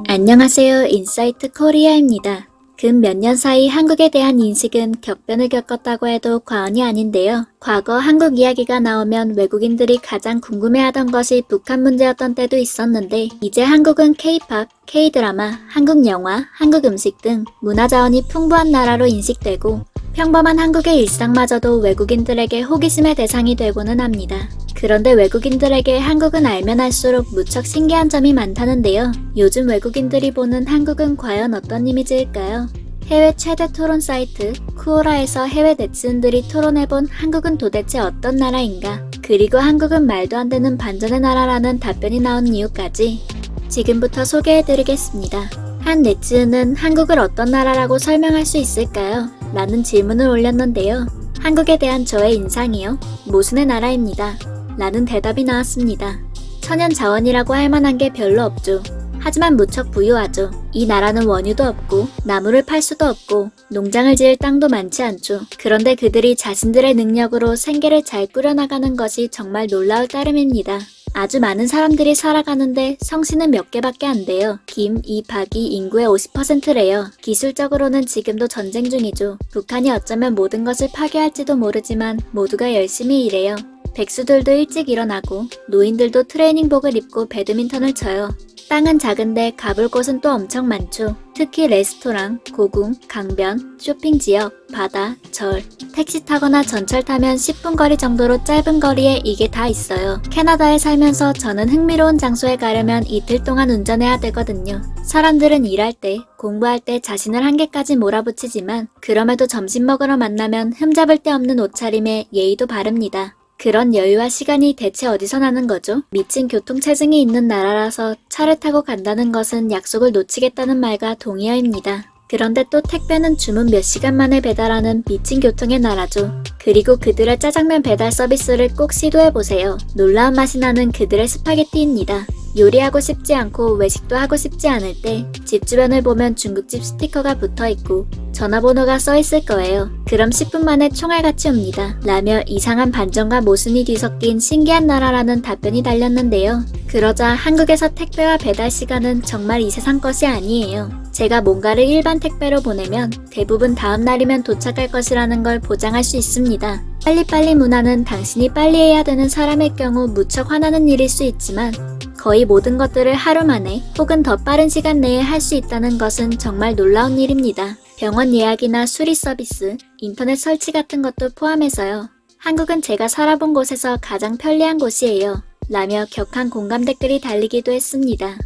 안녕하세요. 인사이트 코리아입니다. 근 몇 년 사이 한국에 대한 인식은 격변을 겪었다고 해도 과언이 아닌데요. 과거 한국 이야기가 나오면 외국인들이 가장 궁금해하던 것이 북한 문제였던 때도 있었는데 이제 한국은 K-팝, K-드라마, 한국 영화, 한국 음식 등 문화 자원이 풍부한 나라로 인식되고 평범한 한국의 일상마저도 외국인들에게 호기심의 대상이 되고는 합니다. 그런데 외국인들에게 한국은 알면 알수록 무척 신기한 점이 많다는데요. 요즘 외국인들이 보는 한국은 과연 어떤 이미지일까요? 해외 최대 토론 사이트 쿠오라에서 해외 네티즌들이 토론해본 한국은 도대체 어떤 나라인가? 그리고 한국은 말도 안 되는 반전의 나라라는 답변이 나온 이유까지 지금부터 소개해드리겠습니다. 한 네티즌은 한국을 어떤 나라라고 설명할 수 있을까요? 라는 질문을 올렸는데요. 한국에 대한 저의 인상이요? 모순의 나라입니다. 라는 대답이 나왔습니다. 천연 자원이라고 할 만한 게 별로 없죠. 하지만 무척 부유하죠. 이 나라는 원유도 없고 나무를 팔 수도 없고 농장을 지을 땅도 많지 않죠. 그런데 그들이 자신들의 능력으로 생계를 잘 꾸려나가는 것이 정말 놀라울 따름입니다. 아주 많은 사람들이 살아가는데 성씨는 몇 개밖에 안 돼요. 김, 이, 박이 인구의 50%래요. 기술적으로는 지금도 전쟁 중이죠. 북한이 어쩌면 모든 것을 파괴할지도 모르지만 모두가 열심히 일해요. 백수들도 일찍 일어나고 노인들도 트레이닝복을 입고 배드민턴을 쳐요. 땅은 작은데 가볼 곳은 또 엄청 많죠. 특히 레스토랑, 고궁, 강변, 쇼핑지역, 바다, 절, 택시 타거나 전철 타면 10분 거리 정도로 짧은 거리에 이게 다 있어요. 캐나다에 살면서 저는 흥미로운 장소에 가려면 이틀 동안 운전해야 되거든요. 사람들은 일할 때, 공부할 때 자신을 한계까지 몰아붙이지만 그럼에도 점심 먹으러 만나면 흠잡을 데 없는 옷차림에 예의도 바릅니다. 그런 여유와 시간이 대체 어디서 나는 거죠? 미친 교통체증이 있는 나라라서 차를 타고 간다는 것은 약속을 놓치겠다는 말과 동의어입니다. 그런데 또 택배는 주문 몇 시간 만에 배달하는 미친 교통의 나라죠. 그리고 그들의 짜장면 배달 서비스를 꼭 시도해보세요. 놀라운 맛이 나는 그들의 스파게티입니다. 요리하고 싶지 않고 외식도 하고 싶지 않을 때 집 주변을 보면 중국집 스티커가 붙어있고 전화번호가 써있을 거예요. 그럼 10분 만에 총알같이 옵니다. 라며 이상한 반전과 모순이 뒤섞인 신기한 나라라는 답변이 달렸는데요. 그러자 한국에서 택배와 배달 시간은 정말 이 세상 것이 아니에요. 제가 뭔가를 일반 택배로 보내면 대부분 다음 날이면 도착할 것이라는 걸 보장할 수 있습니다. 빨리빨리 문화는 당신이 빨리 해야 되는 사람의 경우 무척 화나는 일일 수 있지만 거의 모든 것들을 하루 만에 혹은 더 빠른 시간 내에 할 수 있다는 것은 정말 놀라운 일입니다. 병원 예약이나 수리 서비스, 인터넷 설치 같은 것도 포함해서요. 한국은 제가 살아본 곳에서 가장 편리한 곳이에요. 라며 격한 공감 댓글이 달리기도 했습니다.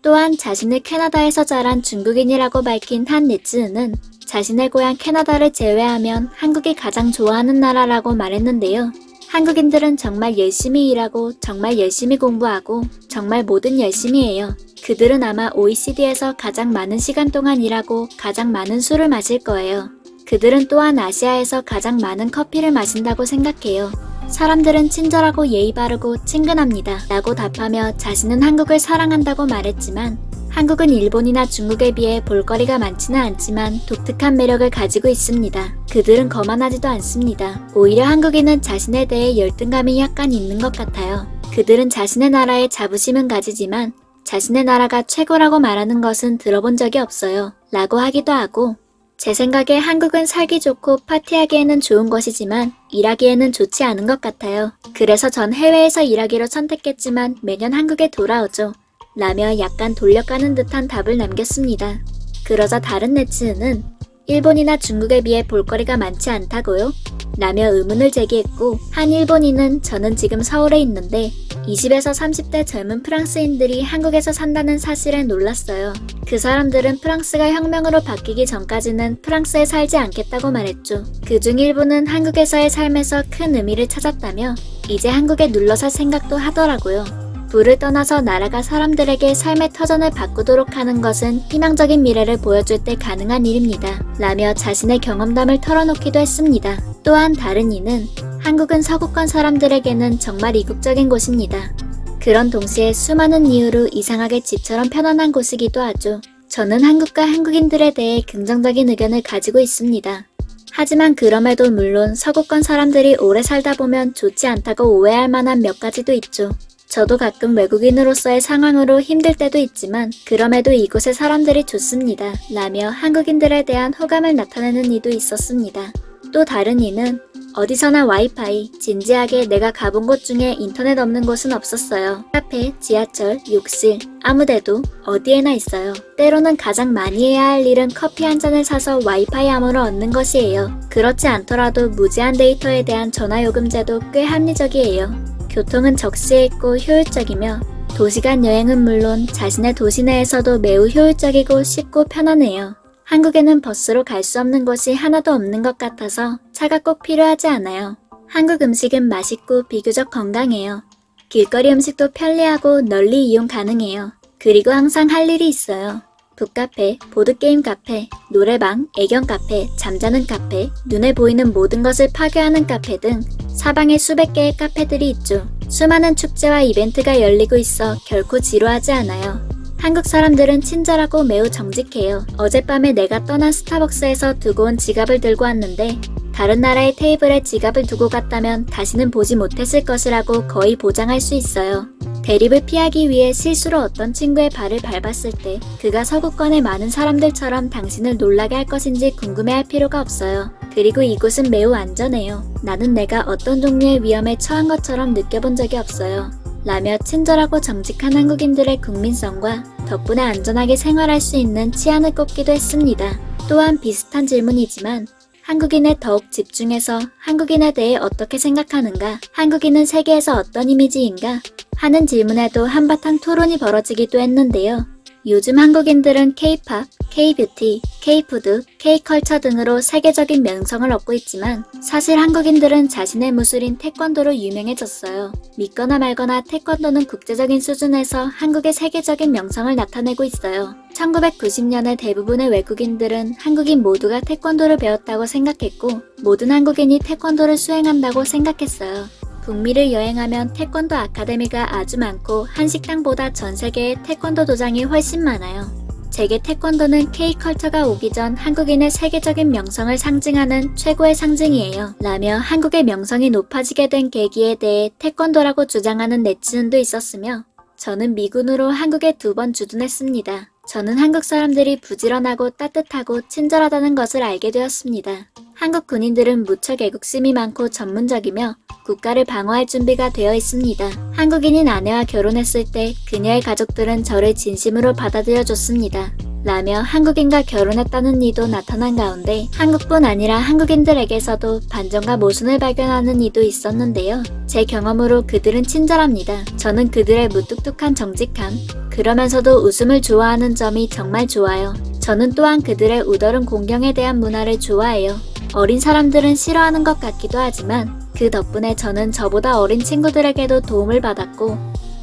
또한 자신을 캐나다에서 자란 중국인이라고 밝힌 한 네티즌은 자신의 고향 캐나다를 제외하면 한국이 가장 좋아하는 나라라고 말했는데요. 한국인들은 정말 열심히 일하고 정말 열심히 공부하고 정말 뭐든 열심히 해요. 그들은 아마 OECD에서 가장 많은 시간 동안 일하고 가장 많은 술을 마실 거예요. 그들은 또한 아시아에서 가장 많은 커피를 마신다고 생각해요. 사람들은 친절하고 예의 바르고 친근합니다. 라고 답하며 자신은 한국을 사랑한다고 말했지만 한국은 일본이나 중국에 비해 볼거리가 많지는 않지만 독특한 매력을 가지고 있습니다. 그들은 거만하지도 않습니다. 오히려 한국인은 자신에 대해 열등감이 약간 있는 것 같아요. 그들은 자신의 나라에 자부심은 가지지만 자신의 나라가 최고라고 말하는 것은 들어본 적이 없어요. 라고 하기도 하고 제 생각에 한국은 살기 좋고 파티하기에는 좋은 것이지만 일하기에는 좋지 않은 것 같아요. 그래서 전 해외에서 일하기로 선택했지만 매년 한국에 돌아오죠. 라며 약간 돌려까는 듯한 답을 남겼습니다. 그러자 다른 네티즌은 일본이나 중국에 비해 볼거리가 많지 않다고요? 라며 의문을 제기했고 한 일본인은 저는 지금 서울에 있는데 20에서 30대 젊은 프랑스인들이 한국에서 산다는 사실에 놀랐어요. 그 사람들은 프랑스가 혁명으로 바뀌기 전까지는 프랑스에 살지 않겠다고 말했죠. 그중 일부는 한국에서의 삶에서 큰 의미를 찾았다며 이제 한국에 눌러살 생각도 하더라고요. 부를 떠나서 나라가 사람들에게 삶의 터전을 바꾸도록 하는 것은 희망적인 미래를 보여줄 때 가능한 일입니다. 라며 자신의 경험담을 털어놓기도 했습니다. 또한 다른 이는 한국은 서구권 사람들에게는 정말 이국적인 곳입니다. 그런 동시에 수많은 이유로 이상하게 집처럼 편안한 곳이기도 하죠. 저는 한국과 한국인들에 대해 긍정적인 의견을 가지고 있습니다. 하지만 그럼에도 물론 서구권 사람들이 오래 살다 보면 좋지 않다고 오해할 만한 몇 가지도 있죠. 저도 가끔 외국인으로서의 상황으로 힘들 때도 있지만 그럼에도 이곳의 사람들이 좋습니다. 라며 한국인들에 대한 호감을 나타내는 이도 있었습니다. 또 다른 이는 어디서나 와이파이, 진지하게 내가 가본 곳 중에 인터넷 없는 곳은 없었어요. 카페, 지하철, 욕실, 아무데도 어디에나 있어요. 때로는 가장 많이 해야 할 일은 커피 한 잔을 사서 와이파이 암호를 얻는 것이에요. 그렇지 않더라도 무제한 데이터에 대한 전화요금제도 꽤 합리적이에요. 교통은 적시에 있고 효율적이며 도시간 여행은 물론 자신의 도시 내에서도 매우 효율적이고 쉽고 편안해요. 한국에는 버스로 갈 수 없는 곳이 하나도 없는 것 같아서 차가 꼭 필요하지 않아요. 한국 음식은 맛있고 비교적 건강해요. 길거리 음식도 편리하고 널리 이용 가능해요. 그리고 항상 할 일이 있어요. 북카페, 보드게임 카페, 노래방, 애견 카페, 잠자는 카페, 눈에 보이는 모든 것을 파괴하는 카페 등 사방에 수백 개의 카페들이 있죠. 수많은 축제와 이벤트가 열리고 있어 결코 지루하지 않아요. 한국 사람들은 친절하고 매우 정직해요. 어젯밤에 내가 떠난 스타벅스에서 두고 온 지갑을 들고 왔는데 다른 나라의 테이블에 지갑을 두고 갔다면 다시는 보지 못했을 것이라고 거의 보장할 수 있어요. 대립을 피하기 위해 실수로 어떤 친구의 발을 밟았을 때 그가 서구권의 많은 사람들처럼 당신을 놀라게 할 것인지 궁금해할 필요가 없어요. 그리고 이곳은 매우 안전해요. 나는 내가 어떤 종류의 위험에 처한 것처럼 느껴본 적이 없어요. 라며 친절하고 정직한 한국인들의 국민성과 덕분에 안전하게 생활할 수 있는 치안을 꼽기도 했습니다. 또한 비슷한 질문이지만 한국인에 더욱 집중해서 한국인에 대해 어떻게 생각하는가, 한국인은 세계에서 어떤 이미지인가 하는 질문에도 한바탕 토론이 벌어지기도 했는데요. 요즘 한국인들은 K-팝, K-뷰티, K-푸드, K-컬처 등으로 세계적인 명성을 얻고 있지만 사실 한국인들은 자신의 무술인 태권도로 유명해졌어요. 믿거나 말거나 태권도는 국제적인 수준에서 한국의 세계적인 명성을 나타내고 있어요. 1990년에 대부분의 외국인들은 한국인 모두가 태권도를 배웠다고 생각했고 모든 한국인이 태권도를 수행한다고 생각했어요. 북미를 여행하면 태권도 아카데미가 아주 많고 한식당보다 전 세계의 태권도 도장이 훨씬 많아요. 제게 태권도는 K컬처가 오기 전 한국인의 세계적인 명성을 상징하는 최고의 상징이에요. 라며 한국의 명성이 높아지게 된 계기에 대해 태권도라고 주장하는 네티즌도 있었으며 저는 미군으로 한국에 2번 주둔했습니다. 저는 한국 사람들이 부지런하고 따뜻하고 친절하다는 것을 알게 되었습니다. 한국 군인들은 무척 애국심이 많고 전문적이며 국가를 방어할 준비가 되어 있습니다. 한국인인 아내와 결혼했을 때 그녀의 가족들은 저를 진심으로 받아들여줬습니다. 라며 한국인과 결혼했다는 이도 나타난 가운데 한국뿐 아니라 한국인들에게서도 반전과 모순을 발견하는 이도 있었는데요. 제 경험으로 그들은 친절합니다. 저는 그들의 무뚝뚝한 정직함, 그러면서도 웃음을 좋아하는 점이 정말 좋아요. 저는 또한 그들의 우더른 공경에 대한 문화를 좋아해요. 어린 사람들은 싫어하는 것 같기도 하지만 그 덕분에 저는 저보다 어린 친구들에게도 도움을 받았고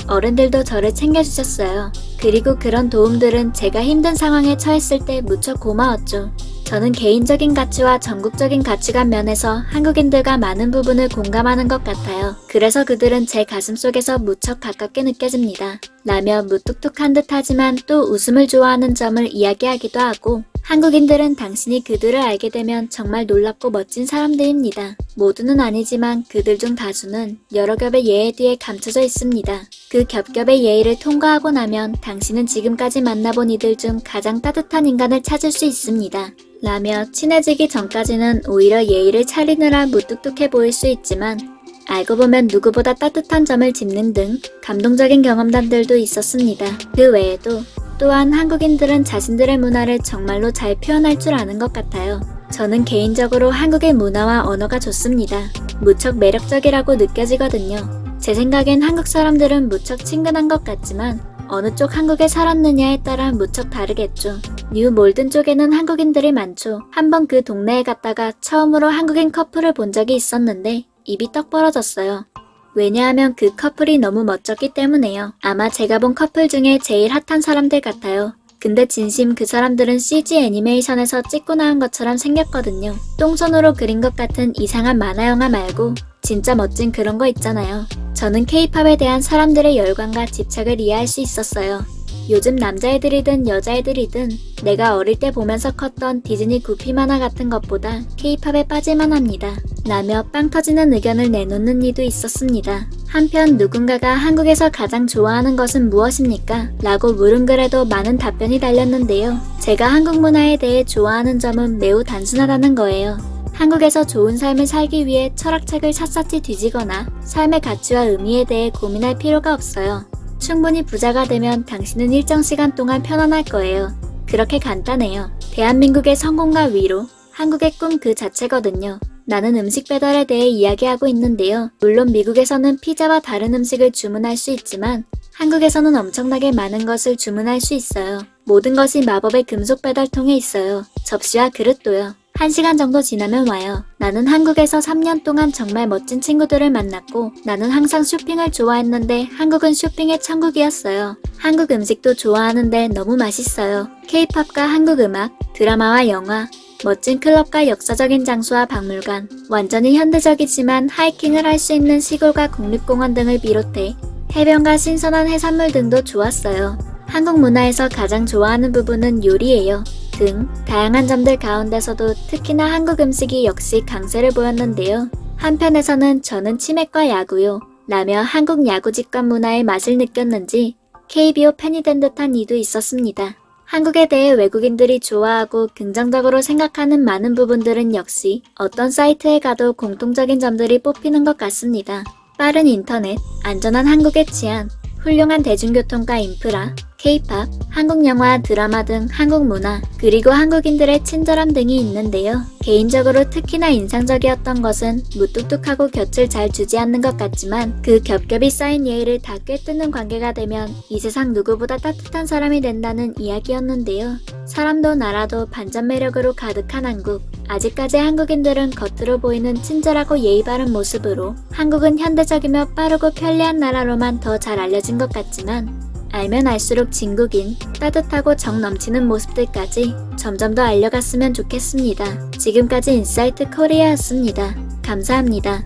어른들도 저를 챙겨주셨어요. 그리고 그런 도움들은 제가 힘든 상황에 처했을 때 무척 고마웠죠. 저는 개인적인 가치와 전국적인 가치관 면에서 한국인들과 많은 부분을 공감하는 것 같아요. 그래서 그들은 제 가슴속에서 무척 가깝게 느껴집니다. 라며 무뚝뚝한 듯 하지만 또 웃음을 좋아하는 점을 이야기하기도 하고 한국인들은 당신이 그들을 알게 되면 정말 놀랍고 멋진 사람들입니다. 모두는 아니지만 그들 중 다수는 여러 겹의 예의 뒤에 감춰져 있습니다. 그 겹겹의 예의를 통과하고 나면 당신은 지금까지 만나본 이들 중 가장 따뜻한 인간을 찾을 수 있습니다. 라며 친해지기 전까지는 오히려 예의를 차리느라 무뚝뚝해 보일 수 있지만 알고 보면 누구보다 따뜻한 점을 짚는 등 감동적인 경험담들도 있었습니다. 그 외에도 또한 한국인들은 자신들의 문화를 정말로 잘 표현할 줄 아는 것 같아요. 저는 개인적으로 한국의 문화와 언어가 좋습니다. 무척 매력적이라고 느껴지거든요. 제 생각엔 한국 사람들은 무척 친근한 것 같지만 어느 쪽 한국에 살았느냐에 따라 무척 다르겠죠. 뉴 몰든 쪽에는 한국인들이 많죠. 한번 그 동네에 갔다가 처음으로 한국인 커플을 본 적이 있었는데 입이 떡 벌어졌어요. 왜냐하면 그 커플이 너무 멋졌기 때문에요. 아마 제가 본 커플 중에 제일 핫한 사람들 같아요. 근데 진심 그 사람들은 CG 애니메이션에서 찍고 나온 것처럼 생겼거든요. 똥손으로 그린 것 같은 이상한 만화 영화 말고 진짜 멋진 그런 거 있잖아요. 저는 K-팝에 대한 사람들의 열광과 집착을 이해할 수 있었어요. 요즘 남자애들이든 여자애들이든 내가 어릴 때 보면서 컸던 디즈니 구피 만화 같은 것보다 K-팝에 빠질만 합니다. 라며 빵 터지는 의견을 내놓는 이도 있었습니다. 한편 누군가가 한국에서 가장 좋아하는 것은 무엇입니까? 라고 물은 글에도 많은 답변이 달렸는데요. 제가 한국 문화에 대해 좋아하는 점은 매우 단순하다는 거예요. 한국에서 좋은 삶을 살기 위해 철학책을 샅샅이 뒤지거나 삶의 가치와 의미에 대해 고민할 필요가 없어요. 충분히 부자가 되면 당신은 일정 시간 동안 편안할 거예요. 그렇게 간단해요. 대한민국의 성공과 위로, 한국의 꿈 그 자체거든요. 나는 음식 배달에 대해 이야기하고 있는데요. 물론 미국에서는 피자와 다른 음식을 주문할 수 있지만 한국에서는 엄청나게 많은 것을 주문할 수 있어요. 모든 것이 마법의 금속 배달통에 있어요. 접시와 그릇도요. 1시간 정도 지나면 와요. 나는 한국에서 3년 동안 정말 멋진 친구들을 만났고 나는 항상 쇼핑을 좋아했는데 한국은 쇼핑의 천국이었어요. 한국 음식도 좋아하는데 너무 맛있어요. K-팝과 한국 음악, 드라마와 영화, 멋진 클럽과 역사적인 장소와 박물관, 완전히 현대적이지만 하이킹을 할 수 있는 시골과 국립공원 등을 비롯해 해변과 신선한 해산물 등도 좋았어요. 한국 문화에서 가장 좋아하는 부분은 요리예요. 등 다양한 점들 가운데서도 특히나 한국 음식이 역시 강세를 보였는데요. 한편에서는 저는 치맥과 야구요 라며 한국 야구 직관 문화의 맛을 느꼈는지 KBO 팬이 된 듯한 이도 있었습니다. 한국에 대해 외국인들이 좋아하고 긍정적으로 생각하는 많은 부분들은 역시 어떤 사이트에 가도 공통적인 점들이 뽑히는 것 같습니다. 빠른 인터넷, 안전한 한국의 치안, 훌륭한 대중교통과 인프라, K-팝, 한국 영화, 드라마 등 한국 문화, 그리고 한국인들의 친절함 등이 있는데요. 개인적으로 특히나 인상적이었던 것은 무뚝뚝하고 곁을 잘 주지 않는 것 같지만 그 겹겹이 쌓인 예의를 다 꿰뚫는 관계가 되면 이 세상 누구보다 따뜻한 사람이 된다는 이야기였는데요. 사람도 나라도 반전 매력으로 가득한 한국. 아직까지 한국인들은 겉으로 보이는 친절하고 예의 바른 모습으로 한국은 현대적이며 빠르고 편리한 나라로만 더 잘 알려진 것 같지만 알면 알수록 진국인, 따뜻하고 정 넘치는 모습들까지 점점 더 알려갔으면 좋겠습니다. 지금까지 인사이트 코리아였습니다. 감사합니다.